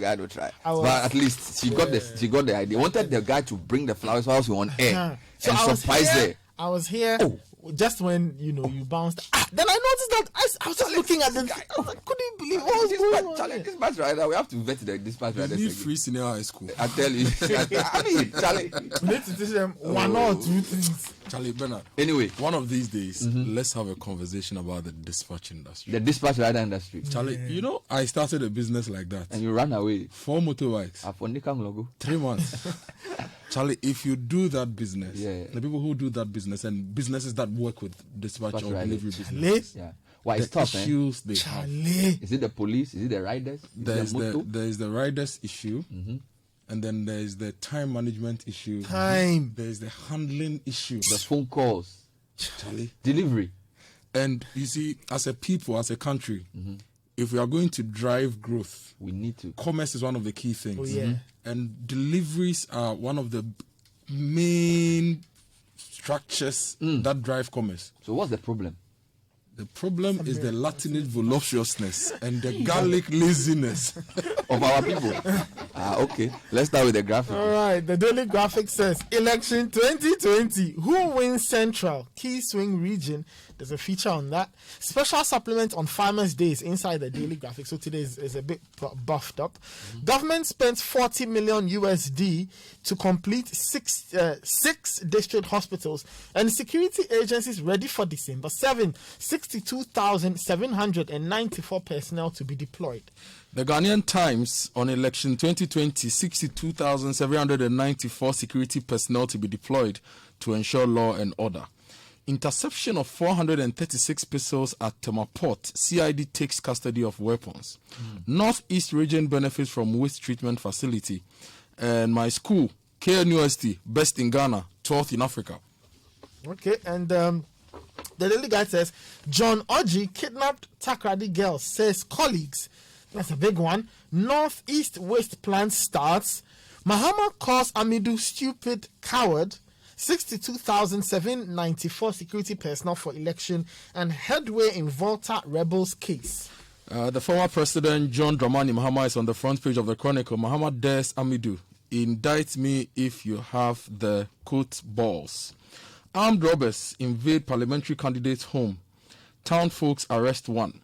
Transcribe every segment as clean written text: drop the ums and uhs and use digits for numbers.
guy to try. But at least she got the idea. Wanted the guy to bring the flowers whilst we were on air and surprise her. I was here just when you bounced. Then I noticed that I was just looking at this. I was like, couldn't believe what was going on. Charlie, dispatch rider, we have to vet the dispatch rider. You need free senior high school. I tell you. I mean, Charlie, we need to teach them one or two things. Charlie Bernard. Anyway, one of these days, let's have a conversation about the dispatch industry. The dispatch rider industry. Charlie, I started a business like that. And you ran away. 4 motorbikes. 3 months. Charlie, if you do that business, the people who do that business and businesses that work with dispatch or delivery business, why it's tough, issues they have. Is it the police? Is it the riders? There is the riders issue, and then there is the time management issue. There is the handling issue. The phone calls. Charlie. Delivery. And you see, as a people, as a country, if we are going to drive growth, we need to. Commerce is one of the key things. Oh, yeah. And deliveries are one of the main structures that drive commerce. So what's the problem? The problem is the Latinate voluptuousness and the Gallic laziness of our people. Okay. Let's start with the graphic. All right. The Daily Graphic says, Election 2020. Who wins Central? Key swing region. There's a feature on that. Special supplement on Farmers' Days inside the Daily Graphic. So today is a bit buffed up. Government spent 40 million USD to complete six district hospitals, and security agencies ready for December 7. 62,794 personnel to be deployed. The Ghanaian Times on election 2020, 62,794 security personnel to be deployed to ensure law and order. Interception of 436 pistols at Tema Port. CID takes custody of weapons. Northeast region benefits from waste treatment facility. And my school, KNUST, best in Ghana, 12th in Africa. Okay, and the Daily Guide says, John Oji kidnapped Takrady girl, says colleagues. That's a big one. Northeast waste plant starts. Mahama calls Amidu stupid coward. 62,794 security personnel for election, and headway in Volta rebels case. The former president, John Dramani Mahama, is on the front page of the Chronicle. Mahama dares Amidu, indict me if you have the quote balls. Armed robbers invade parliamentary candidate's home. Town folks arrest one.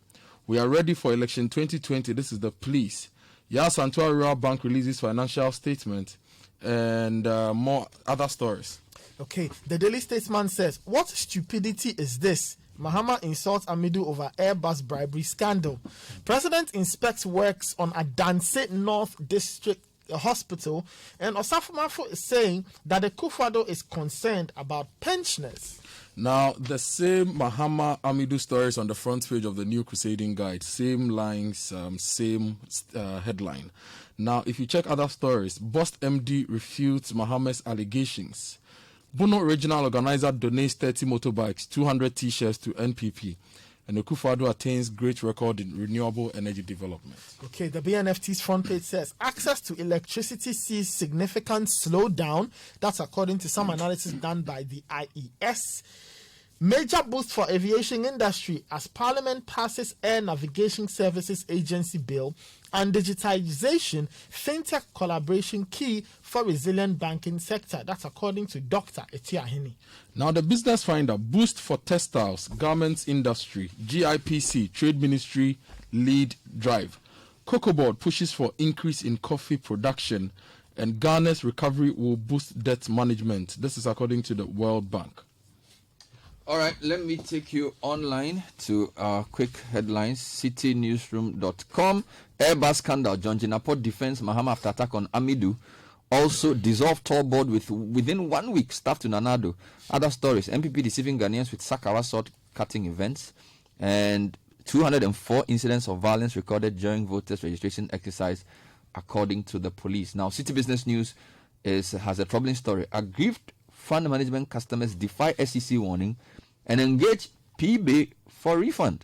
We are ready for election 2020. This is the police. Yas Santua Rural Bank releases financial statement, and more other stories. Okay, the Daily Statesman says, what stupidity is this? Mahama insults Amidu over Airbus bribery scandal. President inspects works on Adanse North District Hospital, and Osafo is saying that the Kufuado is concerned about pensioners. Now, the same Mahama Amidu stories on the front page of the New Crusading Guide. Same lines, same headline. Now, if you check other stories, Bost MD refutes Mahama's allegations. Bono Regional Organizer donates 30 motorbikes, 200 T-shirts to NPP. And Akufo-Addo attains great record in renewable energy development. Okay, the BNFT's front page says, access to electricity sees significant slowdown. That's according to some analysis done by the IES. Major boost for aviation industry as Parliament passes Air Navigation Services Agency Bill, and digitization, fintech collaboration key for resilient banking sector. That's according to Dr. Etiahini. Now, the Business Finder, boost for textiles, garments industry, GIPC, Trade Ministry, lead drive. Cocoa Board pushes for increase in coffee production, and Ghana's recovery will boost debt management. This is according to the World Bank. All right, let me take you online to our quick headlines. CitiNewsroom.com. Airbus scandal. John Jinaport defends Mahama after attack on Amidu. Also, dissolved toll board within 1 week. Staff to Nanado. Other stories. MPP deceiving Ghanaians with Sakawa sword cutting events. And 204 incidents of violence recorded during voters registration exercise, according to the police. Now, City Business News has a troubling story. Aggrieved fund management customers defy SEC warning and engage PB for refund.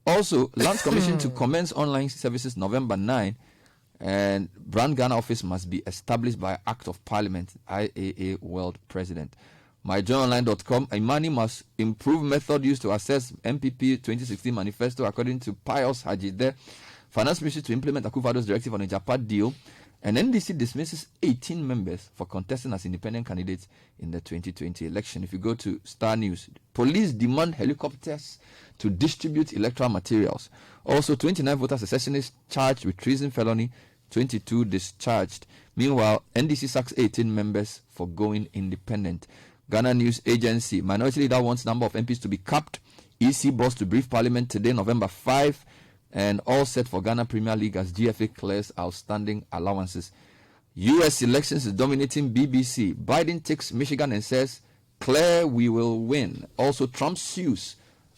Also, Lands Commission to commence online services November 9, and Brand Ghana office must be established by Act of Parliament, IAA World President. MyJournalOnline.com, Imani must improve method used to assess MPP 2016 manifesto, according to Pius Hajide. Finance Ministry to implement Akufo-Addo's directive on a Japan deal. And NDC dismisses 18 members for contesting as independent candidates in the 2020 election. If you go to Star News, police demand helicopters to distribute electoral materials. Also, 29 voters secessionists charged with treason felony, 22 discharged. Meanwhile, NDC sacks 18 members for going independent. Ghana News Agency, minority leader wants number of MPs to be capped. EC boss to brief parliament today, November 5. And all set for Ghana Premier League as GFA clears outstanding allowances. U.S. elections is dominating BBC. Biden takes Michigan and says, "Clear, we will win." Also, Trump sues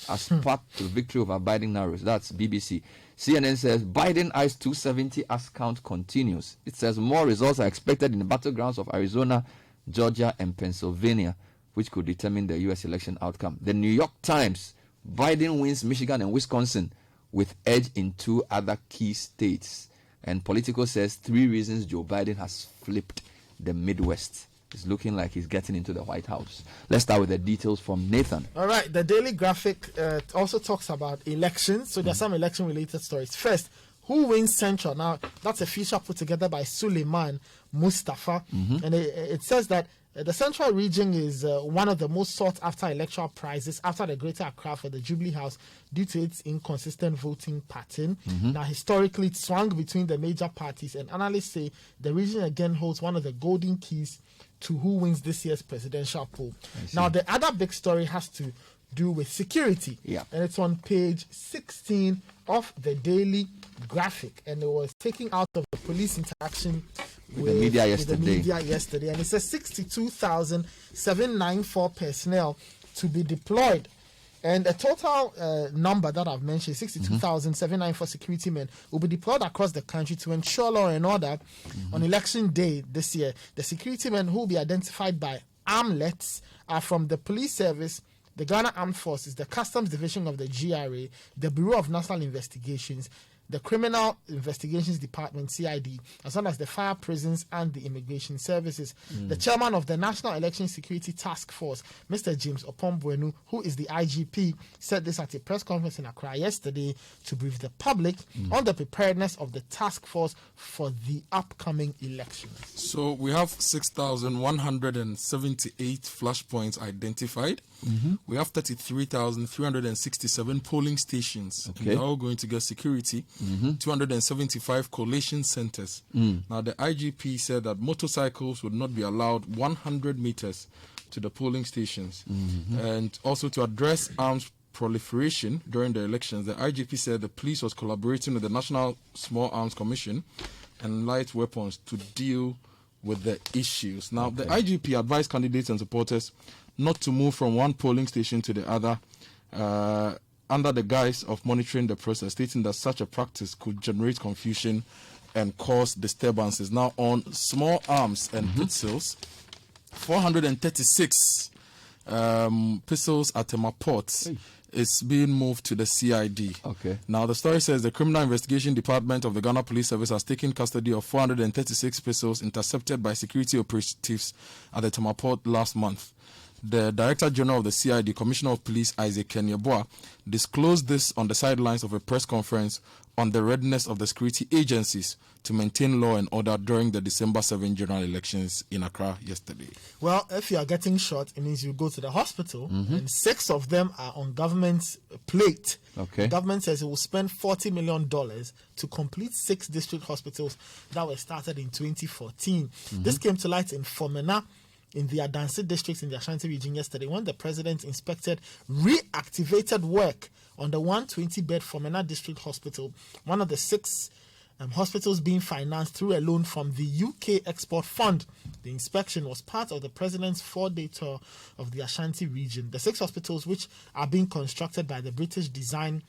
as path to victory over Biden narrows. That's BBC. CNN says, Biden eyes 270 as count continues. It says more results are expected in the battlegrounds of Arizona, Georgia, and Pennsylvania, which could determine the U.S. election outcome. The New York Times, Biden wins Michigan and Wisconsin, with edge in 2 other key states. And Politico says 3 reasons Joe Biden has flipped the Midwest. It's looking like he's getting into the White House. Let's start with the details from Nathan. All right, the Daily Graphic also talks about elections. So there's some election-related stories. First, who wins Central? Now, that's a feature put together by Suleiman Mustafa. And it says that the Central region is one of the most sought-after electoral prizes after the Greater Accra for the Jubilee House due to its inconsistent voting pattern. Now, historically, it swung between the major parties, and analysts say the region again holds one of the golden keys to who wins this year's presidential poll. Now, the other big story has to do with security. And it's on page 16 of the Daily Graphic, and it was taken out of the police interaction with the media yesterday. And it says 62,794 personnel to be deployed. And the total number that I've mentioned, 62,794 security men, will be deployed across the country to ensure law and order on election day this year. The security men who will be identified by armlets are from the police service, the Ghana Armed Forces, the Customs Division of the GRA, the Bureau of National Investigations, the Criminal Investigations Department, CID, as well as the Fire Prisons and the Immigration Services. The chairman of the National Election Security Task Force, Mr. James Opombuenu, who is the IGP, said this at a press conference in Accra yesterday to brief the public on the preparedness of the task force for the upcoming elections. So we have 6,178 flashpoints identified. We have 33,367 polling stations. Okay. They're all going to get security. 275 collation centers. Now, the IGP said that motorcycles would not be allowed 100 meters to the polling stations. And also to address arms proliferation during the elections, the IGP said the police was collaborating with the National Small Arms Commission and light weapons to deal with the issues. Now, the IGP advised candidates and supporters not to move from one polling station to the other under the guise of monitoring the process, stating that such a practice could generate confusion and cause disturbances. Now, on small arms and pistols, 436 pistols at Temaport is being moved to the CID. Now, the story says the Criminal Investigation Department of the Ghana Police Service has taken custody of 436 pistols intercepted by security operatives at the Temaport last month. The Director General of the CID, Commissioner of Police Isaac Kenyeboa, disclosed this on the sidelines of a press conference on the readiness of the security agencies to maintain law and order during the December 7 general elections in Accra yesterday. Well, if you are getting shot, it means you go to the hospital, and 6 of them are on government's plate. The government says it will spend $40 million to complete 6 district hospitals that were started in 2014. This came to light in Fomena, in the Adansi districts in the Ashanti region yesterday, when the president inspected reactivated work on the 120-bed Fomena District Hospital, one of the 6 hospitals being financed through a loan from the UK Export Fund. The inspection was part of the president's 4-day tour of the Ashanti region. The 6 hospitals, which are being constructed by the British design,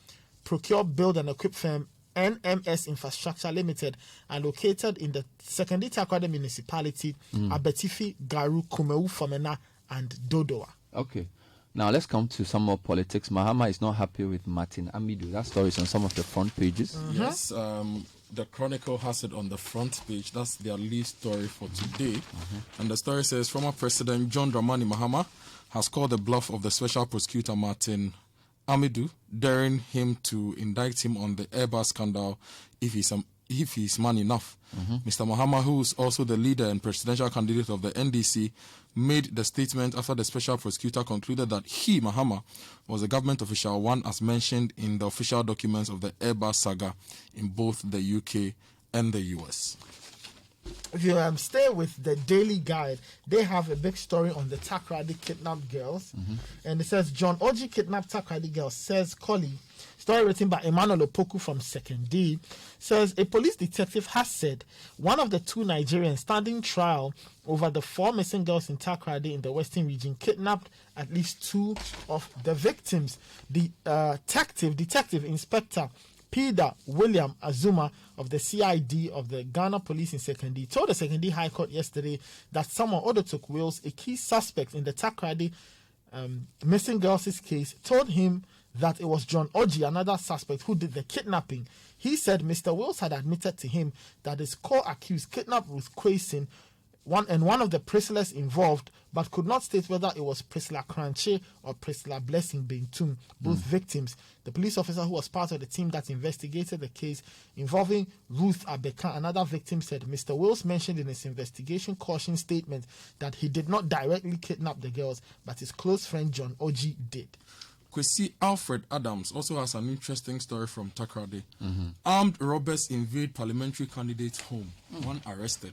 procure, build and equip firm NMS Infrastructure Limited, are located in the Secondary Takrady municipality, Abetifi, Garu, Kumeu, Fomena, and Dodoa. Now let's come to some more politics. Mahama is not happy with Martin Amidu. That story is on some of the front pages. Yes, the Chronicle has it on the front page. That's their lead story for today. And the story says, former President John Dramani Mahama has called the bluff of the Special Prosecutor Martin Amidou, daring him to indict him on the Airbus scandal if he's man enough. Mr. Mahama, who is also the leader and presidential candidate of the NDC, made the statement after the special prosecutor concluded that he, Mahama, was a government official, one as mentioned in the official documents of the Airbus saga in both the UK and the US. If you stay with the Daily Guide, they have a big story on the Takrady kidnapped girls. And it says, John Oji kidnapped Takrady girls, says Collie. Story written by Emmanuel Opoku from Second D. Says, a police detective has said one of the two Nigerians standing trial over the 4 missing girls in Takrady in the Western region kidnapped at least 2 of the victims. The Detective Inspector Peter William Azuma of the CID of the Ghana Police in Sekondi told the Sekondi High Court yesterday that someone Odotok Wills, a key suspect in the Takrady missing girls' case, told him that it was John Oji, another suspect, who did the kidnapping. He said Mr. Wills had admitted to him that his co-accused kidnapped Ruth Kwesi, one of the prisoners involved, but could not state whether it was Priscilla Cranche or Priscilla Blessing Bentum, both victims. The police officer who was part of the team that investigated the case involving Ruth Abeka, another victim, said Mr. Wills mentioned in his investigation caution statement that he did not directly kidnap the girls, but his close friend John Oji did. Kwesi Alfred Adams also has an interesting story from Takrady. Armed robbers invade parliamentary candidate's home. One arrested.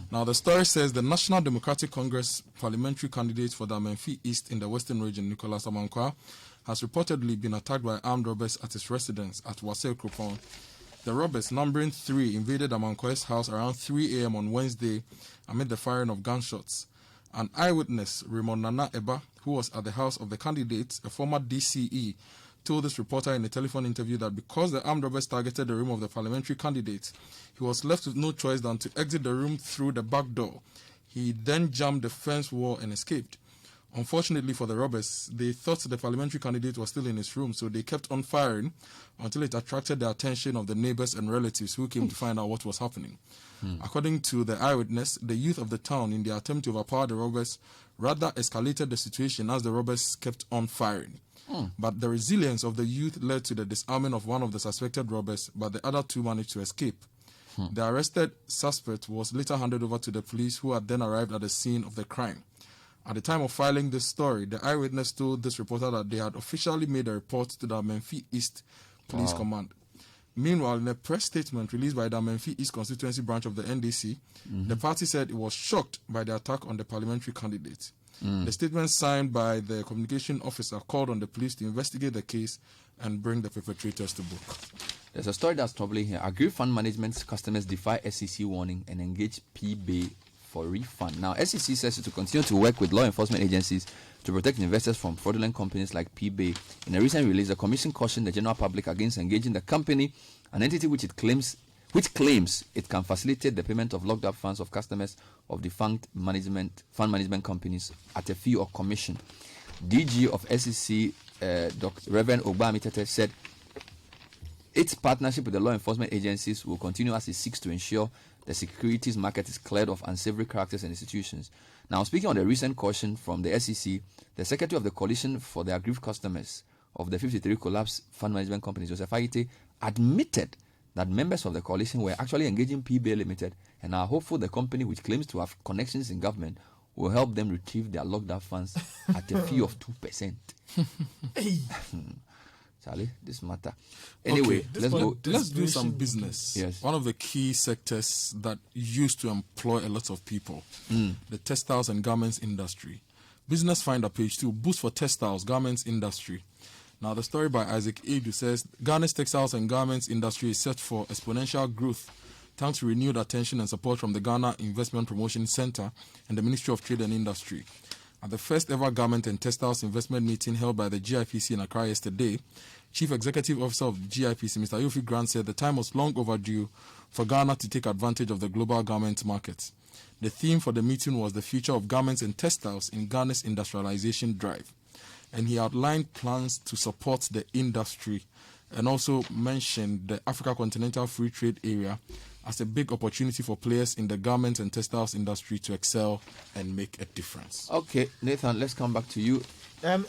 Now, the story says the National Democratic Congress parliamentary candidate for the Amenfi East in the Western region, Nicholas Amankwa, has reportedly been attacked by armed robbers at his residence at Wasel Kropon. The robbers, numbering 3, invaded Amankwa's house around 3 a.m. on Wednesday amid the firing of gunshots. An eyewitness, Raymond Nana Eba, who was at the house of the candidate, a former DCE, told this reporter in a telephone interview that because the armed robbers targeted the room of the parliamentary candidate, he was left with no choice than to exit the room through the back door. He then jumped the fence wall and escaped. Unfortunately for the robbers, they thought the parliamentary candidate was still in his room, so they kept on firing until it attracted the attention of the neighbors and relatives who came to find out what was happening. According to the eyewitness, the youth of the town, in their attempt to overpower the robbers, rather escalated the situation as the robbers kept on firing. But the resilience of the youth led to the disarming of one of the suspected robbers, but the other 2 managed to escape. The arrested suspect was later handed over to the police, who had then arrived at the scene of the crime. At the time of filing this story, the eyewitness told this reporter that they had officially made a report to the Menfi East Police Command. Meanwhile, in a press statement released by the Menfi East constituency branch of the NDC, the party said it was shocked by the attack on the parliamentary candidate. The statement signed by the communication officer called on the police to investigate the case and bring the perpetrators to book. There's a story that's troubling here. Agri Fund Management's customers defy SEC warning and engage PBay for refund. Now, SEC says to continue to work with law enforcement agencies to protect investors from fraudulent companies like PBay. In a recent release, the Commission cautioned the general public against engaging the company, an entity which claims it can facilitate the payment of locked up funds of customers of defunct fund management companies at a fee or commission. DG of SEC, Dr. Reverend Obami Tete, said its partnership with the law enforcement agencies will continue as it seeks to ensure the securities market is cleared of unsavory characters and institutions. Now, speaking on the recent caution from the SEC, the Secretary of the Coalition for the Aggrieved Customers of the 53 collapsed fund management companies, Joseph Aite, admitted that members of the coalition were actually engaging PBay Limited and are hopeful the company, which claims to have connections in government, will help them retrieve their locked up funds at a fee of 2%. Charlie, this matter. Anyway, okay, let's do some business. Yes. One of the key sectors that used to employ a lot of people, the textiles and garments industry. Business Finder page 2, boost for textiles, garments industry. Now, the story by Isaac Edu says Ghana's textiles and garments industry is set for exponential growth thanks to renewed attention and support from the Ghana Investment Promotion Center and the Ministry of Trade and Industry. At the first ever garment and textiles investment meeting held by the GIPC in Accra yesterday, Chief Executive Officer of GIPC, Mr. Yofi Grant, said the time was long overdue for Ghana to take advantage of the global garment market. The theme for the meeting was the future of garments and textiles in Ghana's industrialization drive. And he outlined plans to support the industry and also mentioned the Africa Continental Free Trade Area as a big opportunity for players in the garments and textiles industry to excel and make a difference. Okay, Nathan, let's come back to you.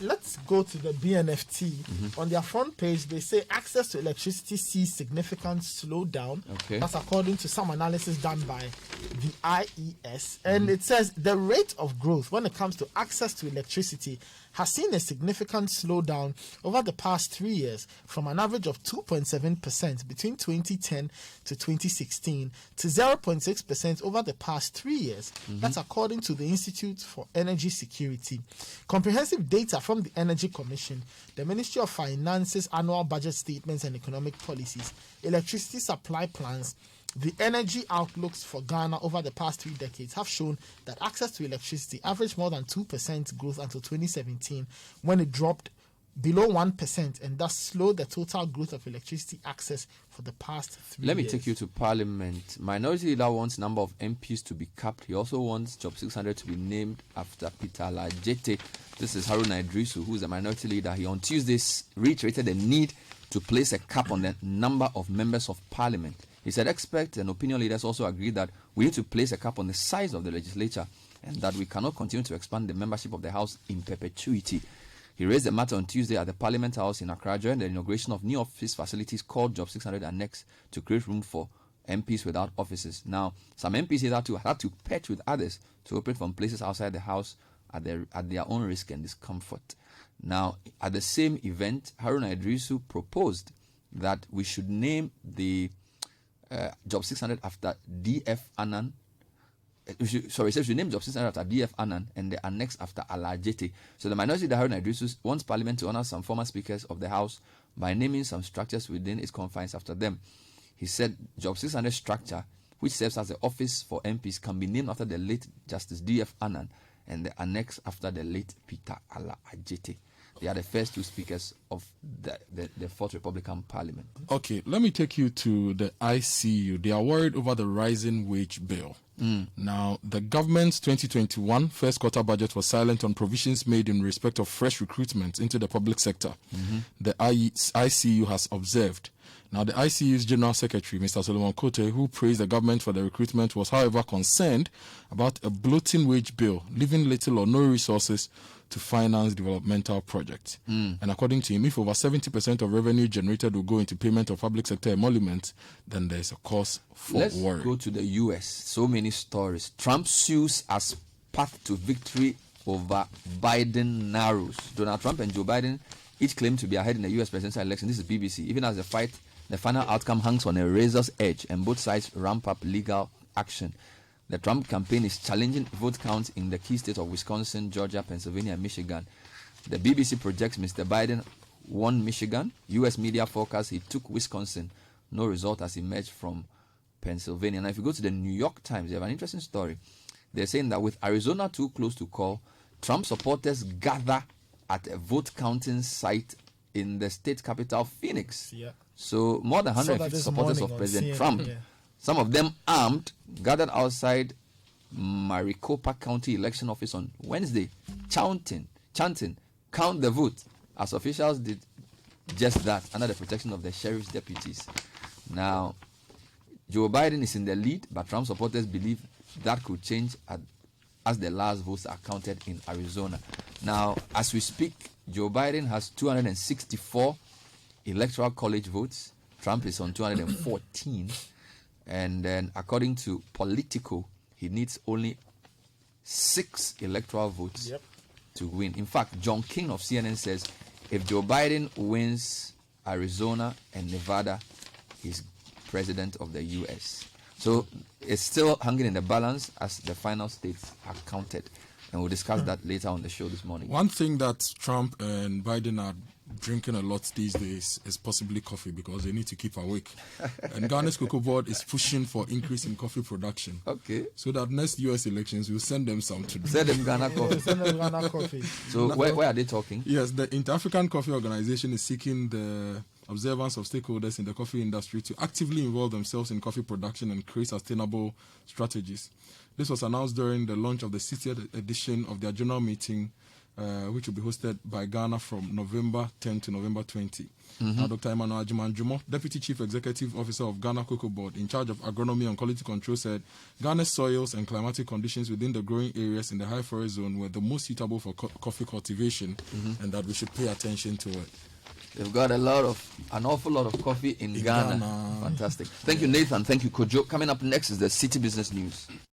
Let's go to the BNFT. On their front page, they say access to electricity sees significant slowdown. Okay. That's according to some analysis done by the IES. And it says the rate of growth when it comes to access to electricity has seen a significant slowdown over the past 3 years, from an average of 2.7% between 2010 to 2016 to 0.6% over the past 3 years. That's according to the Institute for Energy Security. Comprehensive data from the Energy Commission, the Ministry of Finance's annual budget statements and economic policies, electricity supply plans, the energy outlooks for Ghana over the past 3 decades have shown that access to electricity averaged more than 2% growth until 2017, when it dropped below 1% and thus slowed the total growth of electricity access for the past 3 years. Let me take you to Parliament. Minority Leader wants number of MPs to be capped. He also wants Job 600 to be named after Peter Alajete. This is Haruna Idrisu, who is a Minority Leader. He on Tuesday reiterated the need to place a cap on the number of members of Parliament. He said experts and opinion leaders also agree that we need to place a cap on the size of the legislature and that we cannot continue to expand the membership of the House in perpetuity. He raised the matter on Tuesday at the Parliament House in Accra during the inauguration of new office facilities called Job 600 Annex to create room for MPs without offices. Now, some MPs had to patch with others to operate from places outside the House at their own risk and discomfort. Now, at the same event, Haruna Idrisu proposed that we should name the Job 600 after D.F. Annan. We should name Job 600 after D.F. Annan and the annex after Alajete. So the Minority Leader Haruna Idrisu wants Parliament to honor some former speakers of the House by naming some structures within its confines after them. He said Job 600 structure, which serves as the office for MPs, can be named after the late Justice D.F. Annan and the annex after the late Peter Alajete. They are the first two speakers of the Fourth Republican Parliament. Okay, let me take you to the ICU. They are worried over the rising wage bill. Now, the government's 2021 first quarter budget was silent on provisions made in respect of fresh recruitment into the public sector. The ICU has observed. Now, the ICU's General Secretary, Mr. Solomon Kote, who praised the government for the recruitment, was, however, concerned about a bloating wage bill, leaving little or no resources to finance developmental projects. And according to him, if over 70% of revenue generated will go into payment of public sector emoluments, then there's a cause for worry. Let's go to the U.S. So many stories. Trump sues as path to victory over Biden narrows. Donald Trump and Joe Biden each claim to be ahead in the U.S. presidential election. This is BBC. Even as the final outcome hangs on a razor's edge and both sides ramp up legal action. The Trump campaign is challenging vote counts in the key states of Wisconsin, Georgia, Pennsylvania, and Michigan. The BBC projects Mr. Biden won Michigan. U.S. media forecast he took Wisconsin. No result has emerged from Pennsylvania. Now, if you go to the New York Times, they have an interesting story. They're saying that with Arizona too close to call, Trump supporters gather at a vote counting site in the state capital, Phoenix. Yeah. So more than 150 supporters of President Trump, some of them armed, gathered outside Maricopa County election office on Wednesday, chanting, count the vote, as officials did just that under the protection of the sheriff's deputies. Now, Joe Biden is in the lead, but Trump supporters believe that could change as the last votes are counted in Arizona. Now, as we speak, Joe Biden has 264 electoral college votes. Trump is on 214. And then, according to Politico, he needs only 6 electoral votes to win. In fact, John King of CNN says if Joe Biden wins Arizona and Nevada, he's president of the U.S. So it's still hanging in the balance as the final states are counted. And we'll discuss that later on the show this morning. One thing that Trump and Biden are drinking a lot these days is possibly coffee, because they need to keep awake. And Ghana's Cocoa Board is pushing for increase in coffee production. Okay. So that next US elections, we'll send them some to drink. Send them Ghana coffee. Send them Ghana coffee. So where are they talking? Yes, the Inter-African Coffee Organization is seeking the observance of stakeholders in the coffee industry to actively involve themselves in coffee production and create sustainable strategies. This was announced during the launch of the 60th edition of their general meeting which will be hosted by Ghana from November 10 to November 20. Now, Dr. Emmanuel Ajimanjumo, Deputy Chief Executive Officer of Ghana Cocoa Board, in charge of agronomy and quality control, said Ghana's soils and climatic conditions within the growing areas in the high forest zone were the most suitable for coffee cultivation, and that we should pay attention to it. They've got an awful lot of coffee in Ghana. Fantastic. Thank you, Nathan. Thank you, Kojo. Coming up next is the Citi Business News.